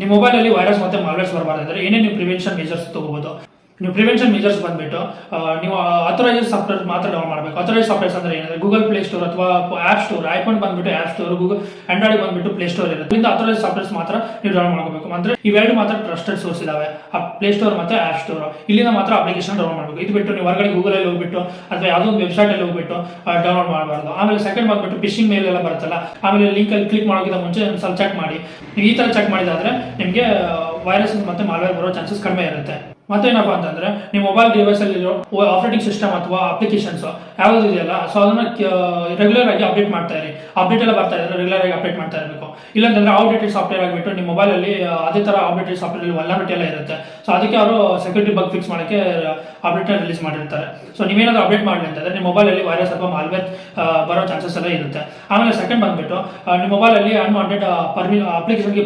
ನಿಮ್ಮ ಮೊಬೈಲಲ್ಲಿ ವೈರಸ್ ಮತ್ತು ಮಾಲ್ವೇರ್ಸ್ ಬರಬಾರ್ದಂದ್ರೆ ಏನೇ ನೀವು ಪ್ರಿವೆನ್ಷನ್ ಮೆಜರ್ಸ್ ತಗೋಬಹುದು. ನೀವು ಪ್ರಿವೆನ್ಷನ್ ಮೆಜರ್ಸ್ ಬಂದ್ಬಿಟ್ಟು ನೀವು ಅಥರೈಸ್ಡ್ ಸಾಫ್ಟ್ವೇರ್ ಮಾತ್ರ ಡೌನ್ಲೋಡ್ ಮಾಡಬೇಕು. ಅಥರೈಸ್ಡ್ ಸಾಫ್ಟ್ವೇರ್ಸ್ ಅಂದ್ರೆ ಏನಂದ್ರೆ ಗೂಗಲ್ ಪ್ಲೇ ಸ್ಟೋರ್ ಅಥವಾ ಆಪ್ ಸ್ಟೋರ್, ಐಫೋನ್ ಬಂದ್ಬಿಟ್ಟು ಆಪ್ ಸ್ಟೋರ್, ಗೂಗಲ್ ಆಂಡ್ರಾಯ್ಡ್ ಬಂದ್ಬಿಟ್ಟು ಪ್ಲೇ ಸ್ಟೋರ್ ಇರುತ್ತೆ. ಇಲ್ಲಿಂದ ಅಥರೈಸ್ಡ್ ಸಾಫ್ಟ್ವೇರ್ಸ್ ಮಾತ್ರ ನೀವು ಡೌನ್ಲೋಡ್ ಮಾಡಬೇಕು. ಅಂದ್ರೆ ಇವೆರಡು ಮಾತ್ರ ಟ್ರಸ್ಟೆಡ್ ಸೋರ್ಸ್ ಇದಾವೆ, ಪ್ಲೇ ಸ್ಟೋರ್ ಮತ್ತೆ ಆಪ್ ಸ್ಟೋರ್. ಇಲ್ಲಿಂದ ಮಾತ್ರ ಅಪ್ಲಿಕೇಶನ್ ಡೌನ್ಲೋಡ್ ಮಾಡಬೇಕು. ಇದು ಬಿಟ್ಟು ನೀವು ಹೊರಗಡೆ ಗೂಗಲ್ ಅಲ್ಲಿ ಹೋಗ್ಬಿಟ್ಟು ಅಥವಾ ಯಾವುದೋ ಒಂದು ವೆಬ್ಸೈಟ್ ಅಲ್ಲಿ ಹೋಗ್ಬಿಟ್ಟು ಡೌನ್ಲೋಡ್ ಮಾಡಬಾರ್ದು. ಆಮೇಲೆ ಸೆಕೆಂಡ್ ಬಂದ್ಬಿಟ್ಟು ಫಿಶಿಂಗ್ ಮೇಲ್ ಎಲ್ಲ ಬರುತ್ತಲ್ಲ, ಆಮೇಲೆ ಲಿಂಕ್ ಅಲ್ಲಿ ಕ್ಲಿಕ್ ಮಾಡೋಕ್ಕಿಂತ ಮುಂಚೆ ಒಂದು ಸ್ವಲ್ಪ ಚೆಕ್ ಮಾಡಿ. ನೀವು ಈ ತರ ಚೆಕ್ ಮಾಡಿದಾದ್ರೆ ನಿಮಗೆ ವೈರಸ್ ಮತ್ತೆ ಮಾಲ್ವೇರ್ ಬರೋ ಚಾನ್ಸಸ್ ಕಡಿಮೆ ಇರುತ್ತೆ. ಮತ್ತೇನಪ್ಪ ಅಂತಂದ್ರೆ ನಿಮ್ಮ ಮೊಬೈಲ್ ಡಿವೈಸ್ ಅಲ್ಲಿ ಆಪರೇಟಿಂಗ್ ಸಿಸ್ಟಮ್ ಅಥವಾ ಅಪ್ಲಿಕೇಶನ್ಸ್ ಯಾವ್ದು ಇದೆಯಲ್ಲ, ಸೊ ಅದನ್ನ ರೆಗ್ಯುಲರ್ ಆಗಿ ಅಪ್ಡೇಟ್ ಮಾಡ್ತಾ ಇರಿ. ಅಪ್ಡೇಟ್ ಎಲ್ಲ ಬರ್ತಾ ಇದ್ರೆ ರೆಗ್ಯುಲರ್ ಆಗಿ ಅಪ್ಡೇಟ್ ಮಾಡ್ತಾ ಇರಬೇಕು. ಇಲ್ಲಾಂತಂದ್ರೆ ಔಟ್ಡೇಟೆಡ್ ಸಾಫ್ಟ್ವೇರ್ ಆಗಿಬಿಟ್ಟು ನಿಮ್ಮ ಮೊಬೈಲ್ ಅಲ್ಲಿ ಅದೇ ತರ ಔಟ್ಡೇಟೆಡ್ ಸಾಫ್ಟ್ವೇರ್ ಅಲ್ಲಿ ವಲ್ನರಬಿಲಿಟಿ ಎಲ್ಲ ಇರುತ್ತೆ. ಸೊ ಅದಕ್ಕೆ ಅವರು ಸೆಕ್ಯೂರಿಟಿ ಬಗ್ ಫಿಕ್ಸ್ ಮಾಡೋಕ್ಕೆ ಅಪ್ಡೇಟ್ ರಿಲೀಸ್ ಮಾಡಿರ್ತಾರೆ. ಸೊ ನೀವೇನಾದ್ರೂ ಅಪ್ಡೇಟ್ ಮಾಡಲಿ ಅಂತಂದ್ರೆ ನಿಮ್ಮ ಮೊಬೈಲ್ ಅಲ್ಲಿ ವೈರಸ್ ಅಥವಾ ಮಾಲ್ವೇರ್ ಬರೋ ಚಾನ್ಸಸ್ ಎಲ್ಲ ಇರುತ್ತೆ. ಆಮೇಲೆ ಸೆಕೆಂಡ್ ಬಂದ್ಬಿಟ್ಟು ನಿಮ್ಮ ಮೊಬೈಲ್ ಅಲ್ಲಿ ಅನ್ವಾಂಟೆಡ್ ಅಪ್ಲಿಕೇಶನ್ಗೆ